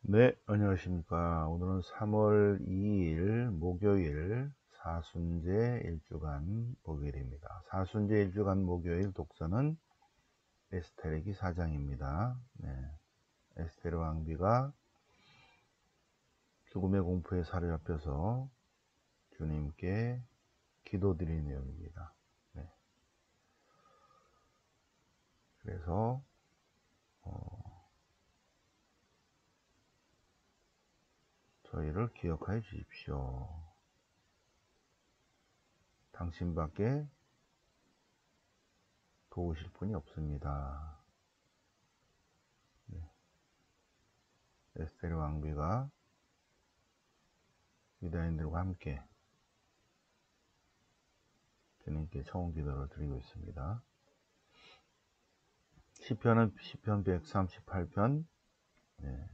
네, 안녕하십니까. 오늘은 3월 2일 목요일 사순제 일주간 목요일입니다. 사순제 일주간 목요일 독서는 에스테르기 4장입니다. 네, 에스테르 왕비가 죽음의 공포에 사로잡혀서 주님께 기도드리는 내용입니다. 네, 그래서 저희를 기억하여 주십시오. 당신밖에 도우실 분이 없습니다. 네, 에스테르 왕비가 유다인들과 함께 주님께 청원 기도를 드리고 있습니다. 시편은 시편 138편. 네.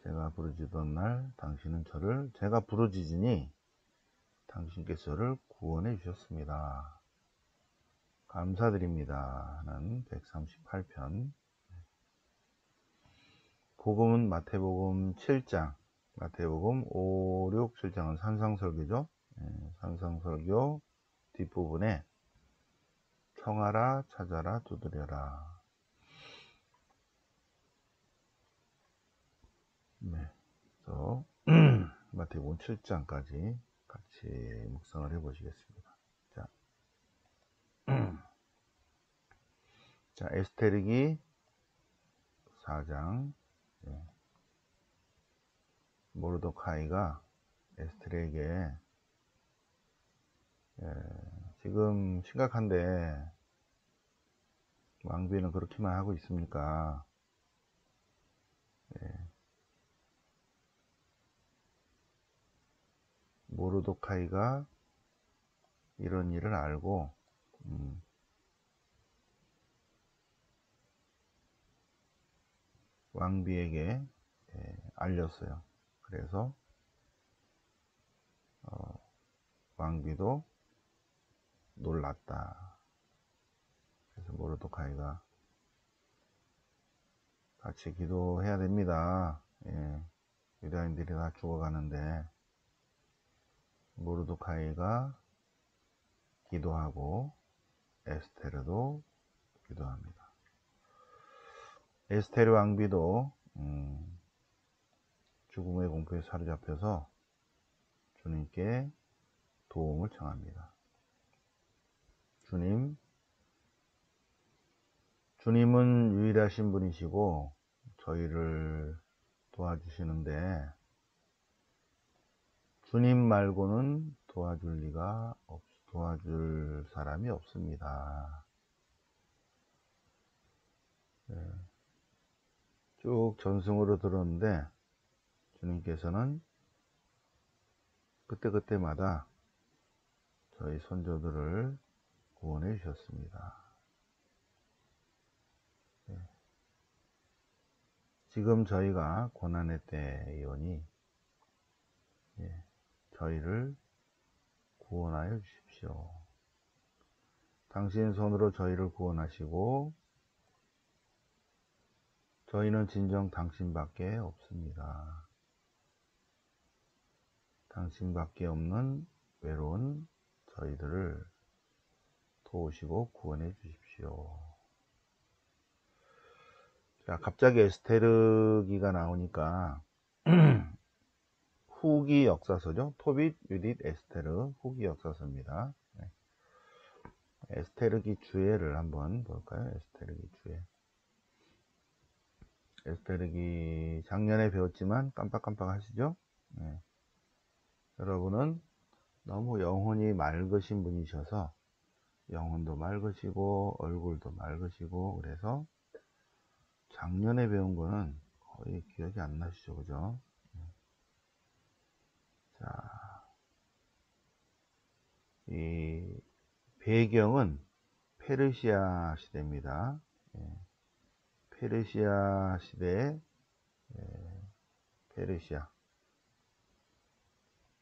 제가 부르짖던 날 당신은 저를 제가 부르짖으니 당신께서 저를 구원해 주셨습니다. 감사드립니다. 하는 138편. 복음은 마태복음 7장, 마태복음 5, 6, 7장은 산상설교죠. 네. 산상설교 뒷부분에 청하라, 찾아라, 두드려라. 네. 그래서 마태복음 7장까지 같이 묵상을 해 보시겠습니다. 자, 에스테르기 4장. 예, 모르도카이가 에스테르에게 지금 심각한데 왕비는 그렇게만 하고 있습니까? 예, 모르도카이가 이런 일을 알고 왕비에게 알렸어요. 그래서 왕비도 놀랐다. 그래서 모르도카이가 같이 기도해야 됩니다. 예, 유다인들이 다 죽어가는데 모르도카이가 기도하고 에스테르도 기도합니다. 에스테르 왕비도 죽음의 공포에 사로잡혀서 주님께 도움을 청합니다. 주님은 유일하신 분이시고 저희를 도와주시는데 주님 말고는 도와줄 사람이 없습니다. 네. 쭉 전승으로 들었는데 주님께서는 그때그때마다 저희 선조들을 구원해 주셨습니다. 네. 지금 저희가 고난의 때이오니 저희를 구원하여 주십시오. 당신 손으로 저희를 구원하시고 저희는 진정 당신밖에 없습니다. 당신밖에 없는 외로운 저희들을 도우시고 구원해 주십시오. 자, 갑자기 에스테르기가 나오니까 후기 역사서죠. 토빗, 유딧, 에스테르 후기 역사서입니다. 네. 에스테르기 주해를 한번 볼까요? 에스테르기 주해. 에스테르기 작년에 배웠지만 깜빡깜빡 하시죠? 네. 여러분은 너무 영혼이 맑으신 분이셔서 영혼도 맑으시고 얼굴도 맑으시고 그래서 작년에 배운 거는 거의 기억이 안 나시죠, 그죠? 자, 이 배경은 페르시아 시대입니다. 페르시아 시대에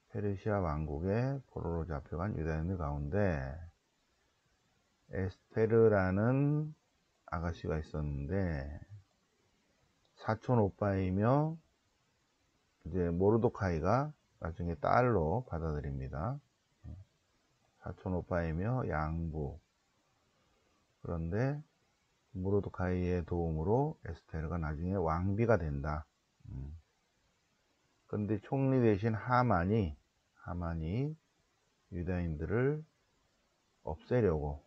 페르시아 왕국에 포로로 잡혀간 유다인들 가운데 에스테르라는 아가씨가 있었는데 사촌 오빠이며 이제 모르도카이가 나중에 딸로 받아들입니다. 사촌 오빠이며 양부. 그런데 모르도카이의 도움으로 에스테르가 나중에 왕비가 된다. 그런데 총리 대신 하만이 유다인들을 없애려고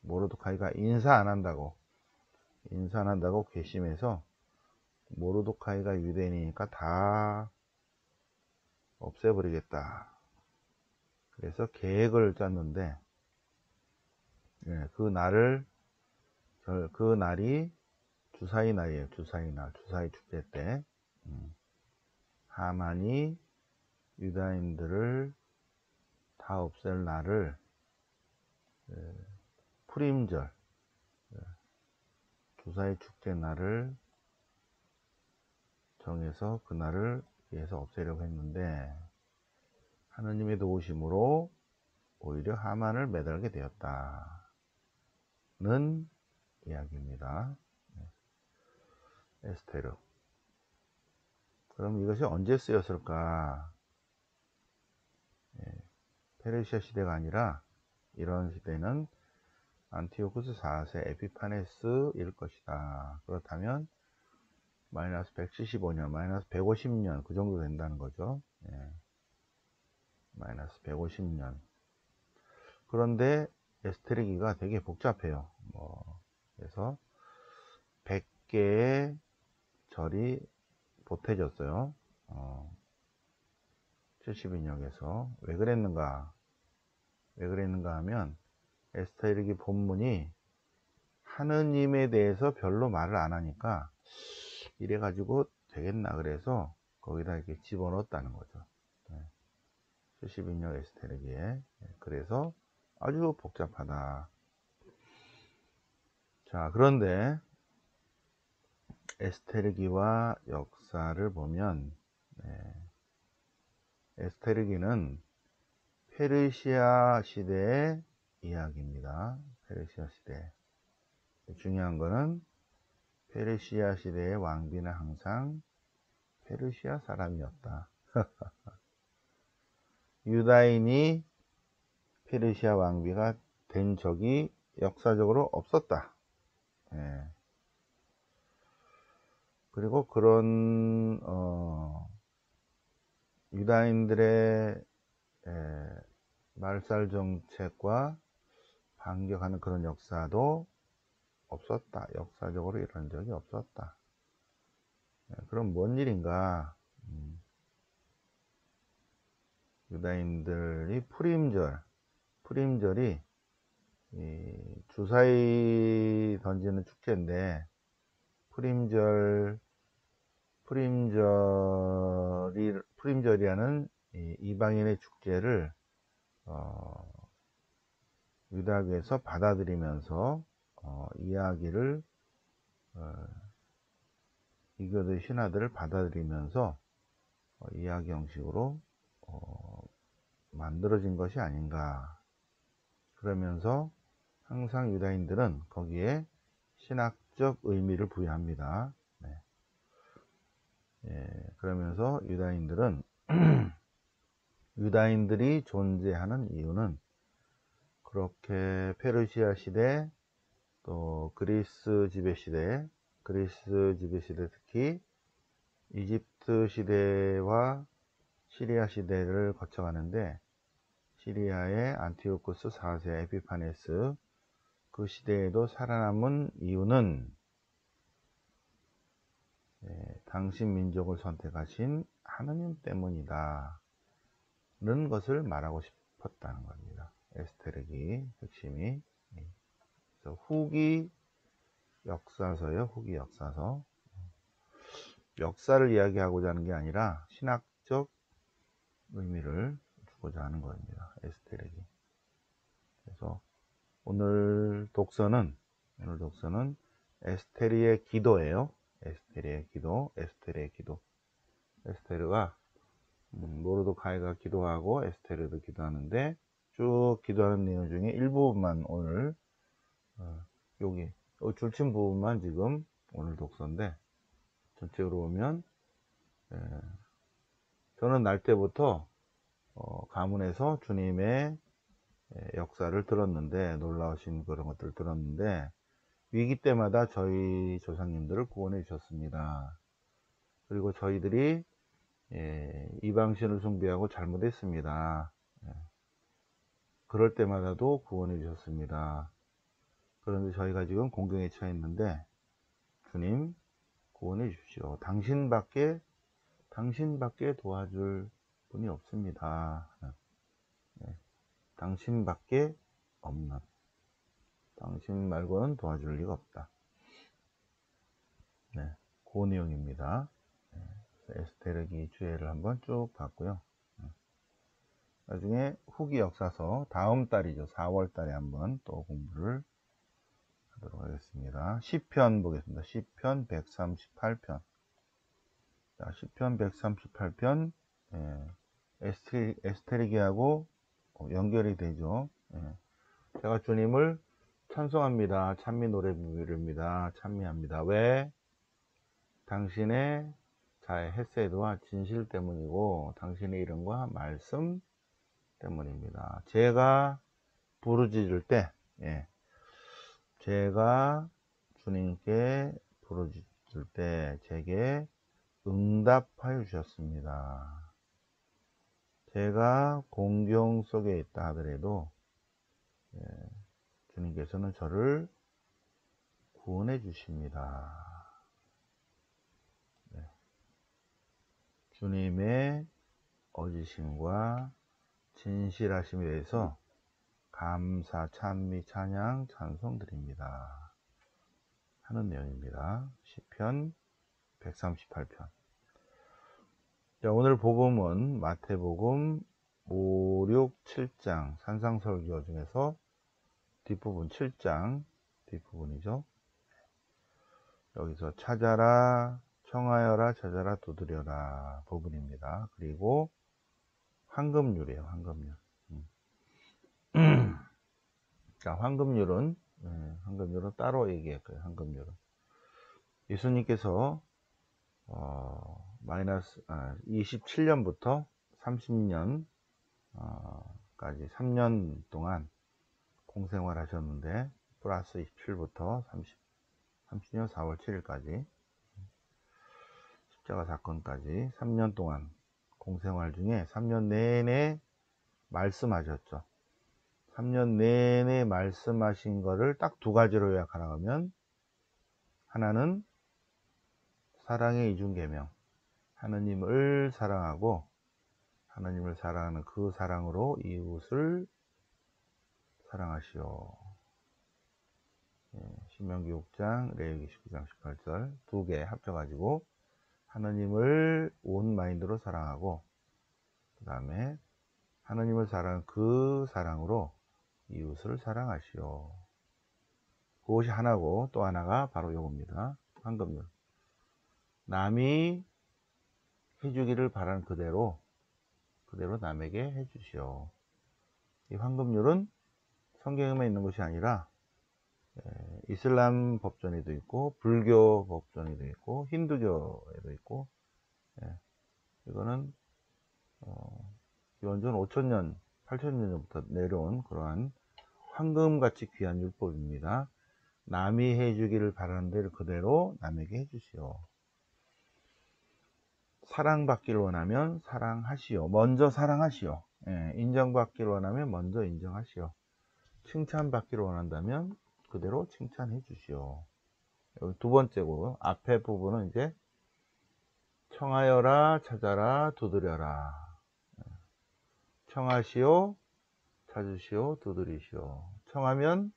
모르도카이가 인사 안 한다고 괘씸해서 모르도카이가 유대인이니까 다 없애버리겠다. 그래서 계획을 짰는데 그 날이 주사위 날이에요. 주사위 축제 때 하만이 유다인들을 다 없앨 날을 푸림절 주사위 축제 날을 정해서 그날을 위해서 없애려고 했는데 하느님의 도우심으로 오히려 하만을 매달게 되었다는 이야기입니다. 에스테르. 그럼 이것이 언제 쓰였을까? 페르시아 시대가 아니라 이런 시대는 안티오쿠스 4세 에피파네스일 것이다. 그렇다면 마이너스 175년, 마이너스 150년 그 정도 된다는 거죠. 마이너스 150년. 그런데 에스테르기가 되게 복잡해요. 그래서 100개의 절이 보태졌어요. 70인역에서. 왜 그랬는가 하면 에스테르기 본문이 하느님에 대해서 별로 말을 안 하니까 이래가지고 되겠나 그래서 거기다 이렇게 집어넣었다는 거죠. 70인역 에스테르기에. 그래서 아주 복잡하다. 자, 그런데 에스테르기와 역사를 보면 에스테르기는 페르시아 시대의 이야기입니다. 페르시아 시대. 중요한 거는 페르시아 시대의 왕비는 항상 페르시아 사람이었다. 유다인이 페르시아 왕비가 된 적이 역사적으로 없었다. 그리고 그런 유다인들의 말살 정책과 반격하는 그런 역사도 없었다. 역사적으로 이런 적이 없었다. 그럼 뭔 일인가? 유다인들이 푸림절이 주사위 던지는 축제인데 푸림절이라는 이방인의 축제를 유다교에서 받아들이면서 이야기를 이교도의 신하들을 받아들이면서 이야기 형식으로 만들어진 것이 아닌가. 그러면서 항상 유다인들은 거기에 신학적 의미를 부여합니다. 그러면서 유다인들이 존재하는 이유는 그렇게 페르시아 시대 또 그리스 지배 시대 특히 이집트 시대와 시리아 시대를 거쳐가는데 시리아의 안티오쿠스 4세 에피파네스 그 시대에도 살아남은 이유는 당신 민족을 선택하신 하느님 때문이다 는 것을 말하고 싶었다는 겁니다. 에스테르기 핵심이. 그래서 후기 역사서요. 후기 역사서. 역사를 이야기하고자 하는 게 아니라 신학적 의미를 주고자 하는 겁니다. 에스테르기. 그래서 오늘 독서는 에스테르의 기도예요. 에스테르의 기도. 에스테르가 모르도카이가 기도하고 에스테르도 기도하는데 쭉 기도하는 내용 중에 일부분만 오늘 여기 줄친 부분만 지금 오늘 독서인데, 전체적으로 보면 저는 날 때부터 가문에서 주님의 역사를 들었는데, 놀라우신 그런 것들을 들었는데, 위기 때마다 저희 조상님들을 구원해 주셨습니다. 그리고 저희들이 이방신을 숭배하고 잘못했습니다. 그럴 때마다도 구원해 주셨습니다. 그런데 저희가 지금 공경에 처했는데, 주님 구원해 주십시오. 당신밖에 도와줄 분이 없습니다. 당신밖에 없는, 당신 말고는 도와줄 리가 없다. 그 내용입니다. 에스테르기 주해를 한번 쭉 봤고요. 나중에 후기 역사서 다음 달이죠. 4월 달에 한번 또 공부를 하도록 하겠습니다. 시편 보겠습니다. 시편 138편. 자, 시편 138편, 에스테르기하고 연결이 되죠. 제가 주님을 찬송합니다. 찬미 노래 부릅니다. 찬미합니다. 왜? 당신의 자의 헤세드와 진실 때문이고, 당신의 이름과 말씀 때문입니다. 제가 부르짖을 때, 제가 주님께 부르짖을 때 제게 응답하여 주셨습니다. 제가 공경 속에 있다 하더라도 주님께서는 저를 구원해 주십니다. 주님의 어지심과 진실하심에 대해서 감사, 찬미, 찬양, 찬송 드립니다 하는 내용입니다. 시편 138편. 자, 오늘 복음은 마태복음 5, 6, 7장 산상설교 중에서 뒷부분 7장 뒷부분이죠. 여기서 찾아라, 청하여라, 찾아라, 두드려라 부분입니다. 그리고 황금률이에요. 황금률. 자, 황금률은 따로 얘기할 거예요. 황금률은 예수님께서 27년부터 30년 까지 3년 동안 공생활 하셨는데, 플러스 27부터 30년 4월 7일까지 십자가 사건까지 3년 동안 공생활 중에 3년 내내 말씀하셨죠. 3년 내내 말씀하신 거를 딱 두 가지로 요약하라면, 하나는 사랑의 이중계명, 하나님을 사랑하고 하나님을 사랑하는 그 사랑으로 이웃을 사랑하시오. 신명기 6장, 레위기 19장 18절 두 개 합쳐가지고 하나님을 온 마인드로 사랑하고, 그 다음에 하나님을 사랑하는 그 사랑으로 이웃을 사랑하시오. 그것이 하나고, 또 하나가 바로 요겁니다. 황금률. 남이 해주기를 바라는 그대로 남에게 해주시오. 이 황금률은 성경에만 있는 것이 아니라 이슬람 법전에도 있고, 불교 법전에도 있고, 힌두교에도 있고, 이거는 기원전 5천년, 8천년 전부터 내려온 그러한 황금같이 귀한 율법입니다. 남이 해주기를 바라는 대로 그대로 남에게 해주시오. 사랑받기를 원하면 사랑하시오. 먼저 사랑하시오. 인정받기를 원하면 먼저 인정하시오. 칭찬받기를 원한다면 그대로 칭찬해 주시오. 여기 두 번째고, 앞에 부분은 이제 청하여라, 찾아라, 두드려라. 청하시오, 찾으시오, 두드리시오. 청하면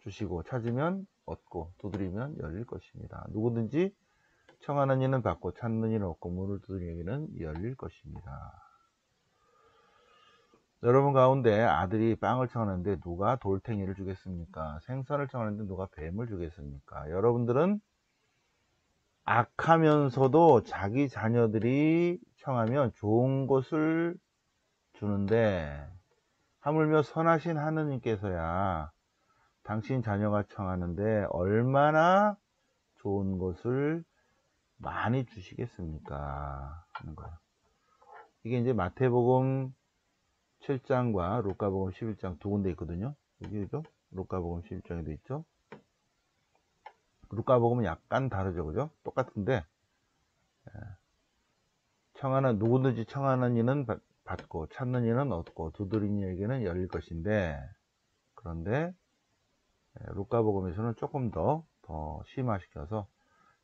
주시고, 찾으면 얻고, 두드리면 열릴 것입니다. 누구든지 청하는 이는 받고, 찾는 이는 얻고, 문을 두드리는 이는 열릴 것입니다. 여러분 가운데 아들이 빵을 청하는데 누가 돌탱이를 주겠습니까? 생선을 청하는데 누가 뱀을 주겠습니까? 여러분들은 악하면서도 자기 자녀들이 청하면 좋은 것을 주는데, 하물며 선하신 하느님께서야 당신 자녀가 청하는데 얼마나 좋은 것을 많이 주시겠습니까? 하는 거예요. 이게 이제 마태복음 7장과 루카복음 11장 두 군데 있거든요. 여기 그죠? 루카복음 11장에도 있죠. 루카복음은 약간 다르죠, 그죠? 똑같은데 청하는 누구든지 청하는 이는 받고 찾는 이는 얻고 두드리는 이에게는 열릴 것인데, 그런데 루카복음에서는 조금 더 심화시켜서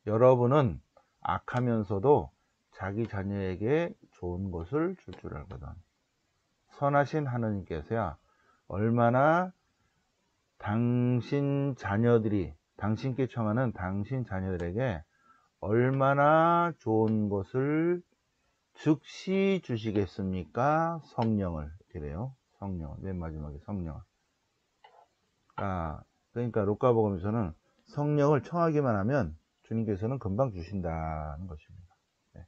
여러분은 악하면서도 자기 자녀에게 좋은 것을 줄 줄 알거든. 선하신 하느님께서야 얼마나 당신 자녀들이 당신께 청하는 당신 자녀들에게 얼마나 좋은 것을 즉시 주시겠습니까? 성령을. 이래요. 성령을. 맨 마지막에 성령을. 그러니까 루카복음에서는 성령을 청하기만 하면 주님께서는 금방 주신다는 것입니다. 네.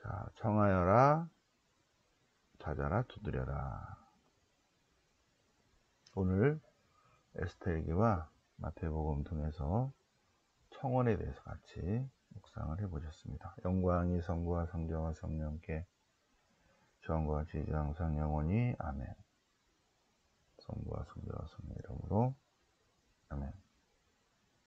자, 청하여라, 찾아라, 두드려라. 오늘 에스더에게와 마태복음 등에서 청원에 대해서 같이 묵상을 해보셨습니다. 영광이 성부와 성자와 성령께 주왕과 지지 항상 영원히 아멘. 성부와 성자와 성령 이름으로 아멘.